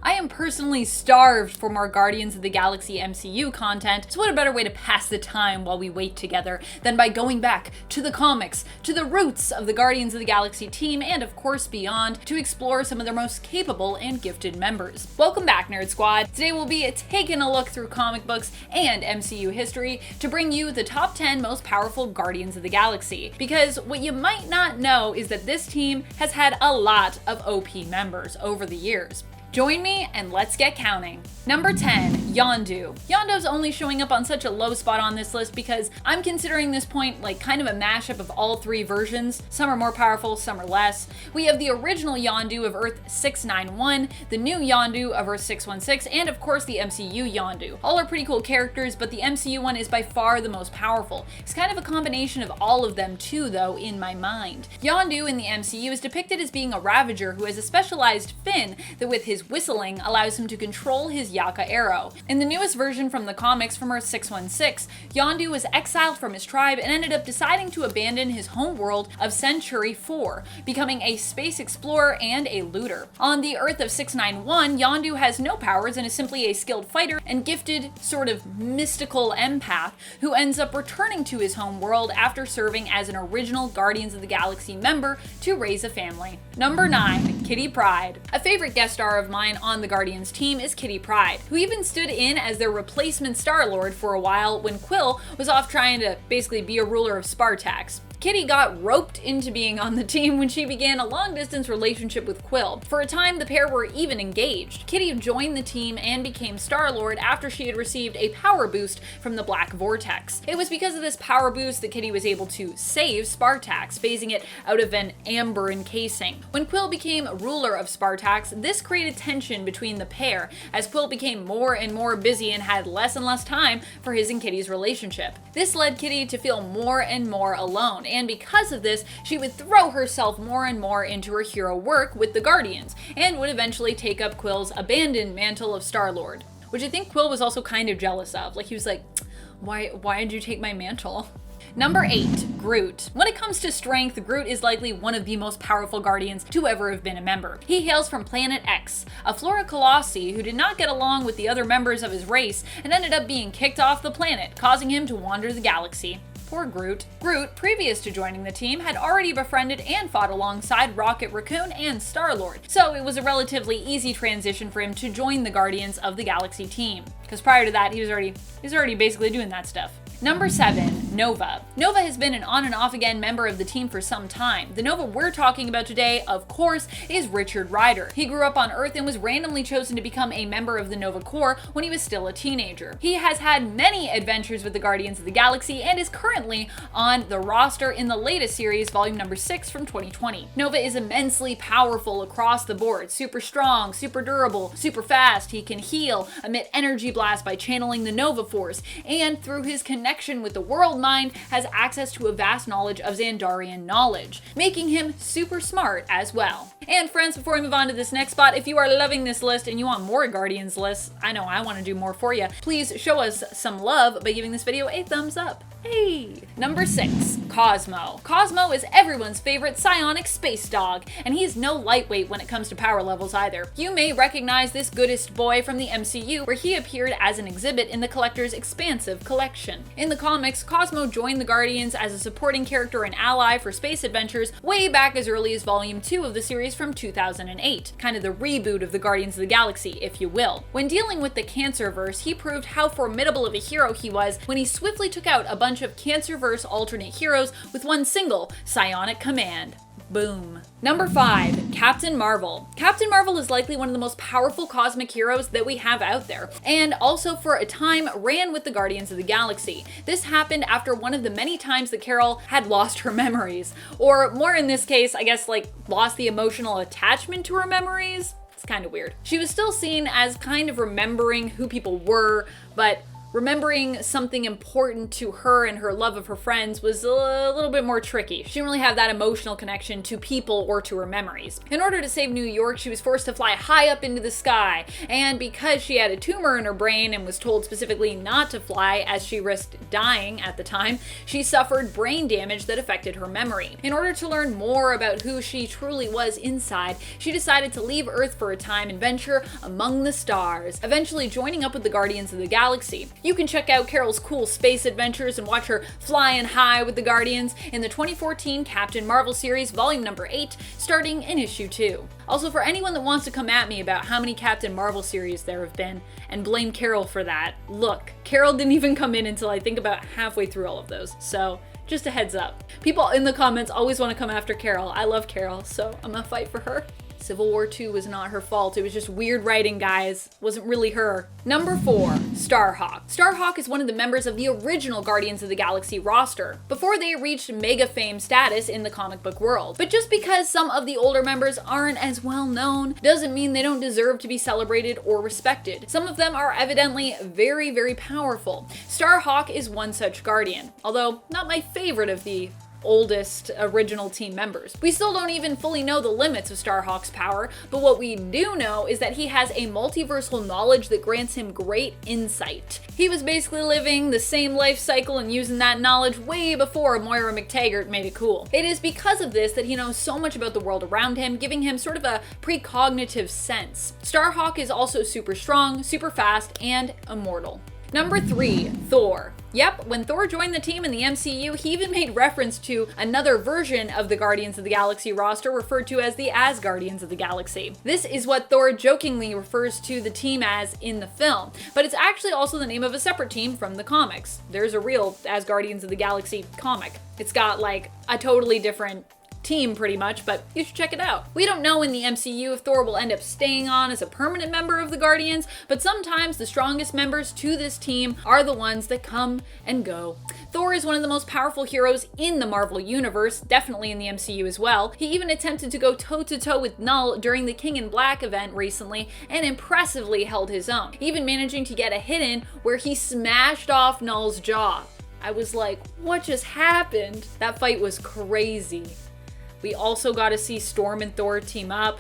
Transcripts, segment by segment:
I am personally starved for more Guardians of the Galaxy MCU content, so what a better way to pass the time while we wait together than by going back to the comics, to the roots of the Guardians of the Galaxy team, and of course beyond, to explore some of their most capable and gifted members. Welcome back, Nerd Squad! Today we'll be taking a look through comic books and MCU history to bring you the top 10 most powerful Guardians of the Galaxy. Because what you might not know is that this team has had a lot of OP members over the years. Join me and let's get counting. Number 10, Yondu. Yondu's only showing up on such a low spot on this list because I'm considering this point like kind of a mashup of all three versions. Some are more powerful, some are less. We have the original Yondu of Earth 691, the new Yondu of Earth 616, and of course the MCU Yondu. All are pretty cool characters, but the MCU one is by far the most powerful. It's kind of a combination of all of them too, though, in my mind. Yondu in the MCU is depicted as being a Ravager who has a specialized fin that with his whistling allows him to control his Yaka arrow. In the newest version from the comics from Earth 616, Yondu was exiled from his tribe and ended up deciding to abandon his home world of Century 4, becoming a space explorer and a looter. On the Earth of 691, Yondu has no powers and is simply a skilled fighter and gifted sort of mystical empath who ends up returning to his home world after serving as an original Guardians of the Galaxy member to raise a family. Number 9, Kitty Pryde. A favorite guest star of mine on the Guardians team is Kitty Pryde, who even stood in as their replacement Starlord for a while when Quill was off trying to basically be a ruler of Spartax. Kitty got roped into being on the team when she began a long-distance relationship with Quill. For a time, the pair were even engaged. Kitty joined the team and became Starlord after she had received a power boost from the Black Vortex. It was because of this power boost that Kitty was able to save Spartax, phasing it out of an amber encasing. When Quill became ruler of Spartax, this created tension between the pair, as Quill became more and more busy and had less and less time for his and Kitty's relationship. This led Kitty to feel more and more alone, and because of this, she would throw herself more and more into her hero work with the Guardians, and would eventually take up Quill's abandoned mantle of Starlord, which I think Quill was also kind of jealous of. Like, he was like, why did you take my mantle? Number 8, Groot. When it comes to strength, Groot is likely one of the most powerful Guardians to ever have been a member. He hails from Planet X, a flora colossi who did not get along with the other members of his race and ended up being kicked off the planet, causing him to wander the galaxy. Poor Groot. Groot, previous to joining the team, had already befriended and fought alongside Rocket Raccoon and Starlord, so it was a relatively easy transition for him to join the Guardians of the Galaxy team. Because prior to that, he was already basically doing that stuff. Number 7, Nova. Nova has been an on and off again member of the team for some time. The Nova we're talking about today, of course, is Richard Rider. He grew up on Earth and was randomly chosen to become a member of the Nova Corps when he was still a teenager. He has had many adventures with the Guardians of the Galaxy and is currently on the roster in the latest series, volume number 6 from 2020. Nova is immensely powerful across the board. Super strong, super durable, super fast. He can heal, emit energy blasts by channeling the Nova Force, and through his connection with the world mind has access to a vast knowledge of Xandarian knowledge, making him super smart as well. And friends, before we move on to this next spot, if you are loving this list and you want more Guardians lists, I know I want to do more for you, please show us some love by giving this video a thumbs up. Hey! Number 6, Cosmo. Cosmo is everyone's favorite psionic space dog, and he is no lightweight when it comes to power levels either. You may recognize this goodest boy from the MCU, where he appeared as an exhibit in the Collector's expansive collection. In the comics, Cosmo joined the Guardians as a supporting character and ally for space adventures way back as early as volume 2 of the series from 2008, kind of the reboot of the Guardians of the Galaxy, if you will. When dealing with the Cancerverse, he proved how formidable of a hero he was when he swiftly took out a bunch of Cancerverse alternate heroes with one single psionic command. Boom. Number 5, Captain Marvel. Captain Marvel is likely one of the most powerful cosmic heroes that we have out there, and also for a time ran with the Guardians of the Galaxy. This happened after one of the many times that Carol had lost her memories, or more in this case, I guess, like, lost the emotional attachment to her memories. It's kind of weird. She was still seen as kind of remembering who people were, but remembering something important to her and her love of her friends was a little bit more tricky. She didn't really have that emotional connection to people or to her memories. In order to save New York, she was forced to fly high up into the sky, and because she had a tumor in her brain and was told specifically not to fly as she risked dying at the time, she suffered brain damage that affected her memory. In order to learn more about who she truly was inside, she decided to leave Earth for a time and venture among the stars, eventually joining up with the Guardians of the Galaxy. You can check out Carol's cool space adventures and watch her flying high with the Guardians in the 2014 Captain Marvel series, volume number 8, starting in issue 2. Also, for anyone that wants to come at me about how many Captain Marvel series there have been and blame Carol for that, look, Carol didn't even come in until I think about halfway through all of those, so just a heads up. People in the comments always want to come after Carol. I love Carol, so I'm gonna fight for her. Civil War II was not her fault. It was just weird writing, guys. It wasn't really her. Number 4, Starhawk. Starhawk is one of the members of the original Guardians of the Galaxy roster, before they reached mega fame status in the comic book world. But just because some of the older members aren't as well known, doesn't mean they don't deserve to be celebrated or respected. Some of them are evidently very, very powerful. Starhawk is one such Guardian, although not my favorite of the oldest original team members. We still don't even fully know the limits of Starhawk's power, but what we do know is that he has a multiversal knowledge that grants him great insight. He was basically living the same life cycle and using that knowledge way before Moira McTaggart made it cool. It is because of this that he knows so much about the world around him, giving him sort of a precognitive sense. Starhawk is also super strong, super fast, and immortal. Number 3, Thor. Yep, when Thor joined the team in the MCU, he even made reference to another version of the Guardians of the Galaxy roster referred to as the Asgardians of the Galaxy. This is what Thor jokingly refers to the team as in the film, but it's actually also the name of a separate team from the comics. There's a real Asgardians of the Galaxy comic. It's got like a totally different team pretty much, but you should check it out. We don't know in the MCU if Thor will end up staying on as a permanent member of the Guardians, but sometimes the strongest members to this team are the ones that come and go. Thor is one of the most powerful heroes in the Marvel Universe, definitely in the MCU as well. He even attempted to go toe-to-toe with Null during the King in Black event recently and impressively held his own, even managing to get a hit in where he smashed off Null's jaw. I was like, what just happened? That fight was crazy. We also got to see Storm and Thor team up.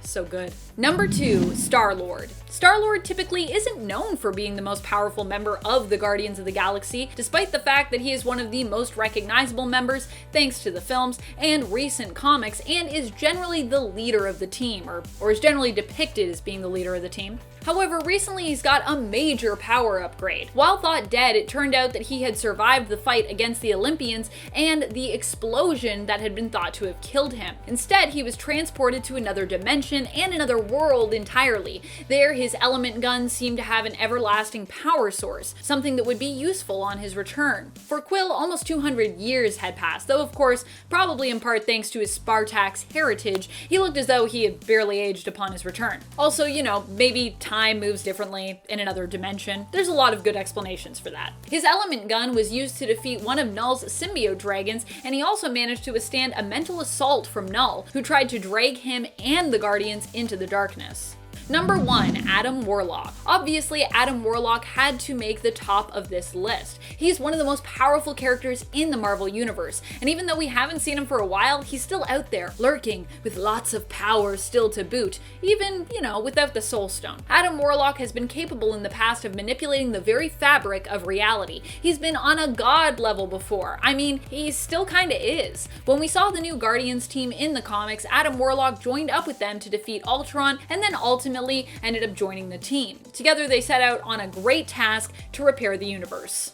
So good. Number 2, Starlord. Starlord typically isn't known for being the most powerful member of the Guardians of the Galaxy, despite the fact that he is one of the most recognizable members thanks to the films and recent comics, and is generally the leader of the team, or is generally depicted as being the leader of the team. However, recently he's got a major power upgrade. While thought dead, it turned out that he had survived the fight against the Olympians and the explosion that had been thought to have killed him. Instead, he was transported to another dimension and another world entirely. There, his element gun seemed to have an everlasting power source, something that would be useful on his return. For Quill, almost 200 years had passed, though of course, probably in part thanks to his Spartax heritage, he looked as though he had barely aged upon his return. Also, maybe time moves differently in another dimension. There's a lot of good explanations for that. His element gun was used to defeat one of Null's symbiote dragons, and he also managed to withstand a mental assault from Null, who tried to drag him and the Guardians into the darkness. Number 1, Adam Warlock. Obviously, Adam Warlock had to make the top of this list. He's one of the most powerful characters in the Marvel Universe, and even though we haven't seen him for a while, he's still out there, lurking, with lots of power still to boot, even, without the Soul Stone. Adam Warlock has been capable in the past of manipulating the very fabric of reality. He's been on a god level before. I mean, he still kinda is. When we saw the new Guardians team in the comics, Adam Warlock joined up with them to defeat Ultron, and then ultimately ended up joining the team. Together they set out on a great task to repair the universe.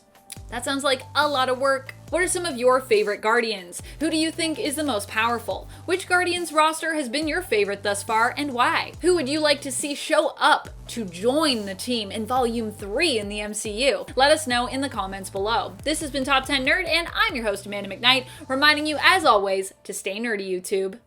That sounds like a lot of work. What are some of your favorite Guardians? Who do you think is the most powerful? Which Guardians roster has been your favorite thus far, and why? Who would you like to see show up to join the team in Volume 3 in the MCU? Let us know in the comments below. This has been Top 10 Nerd, and I'm your host, Amanda McKnight, reminding you, as always, to stay nerdy, YouTube.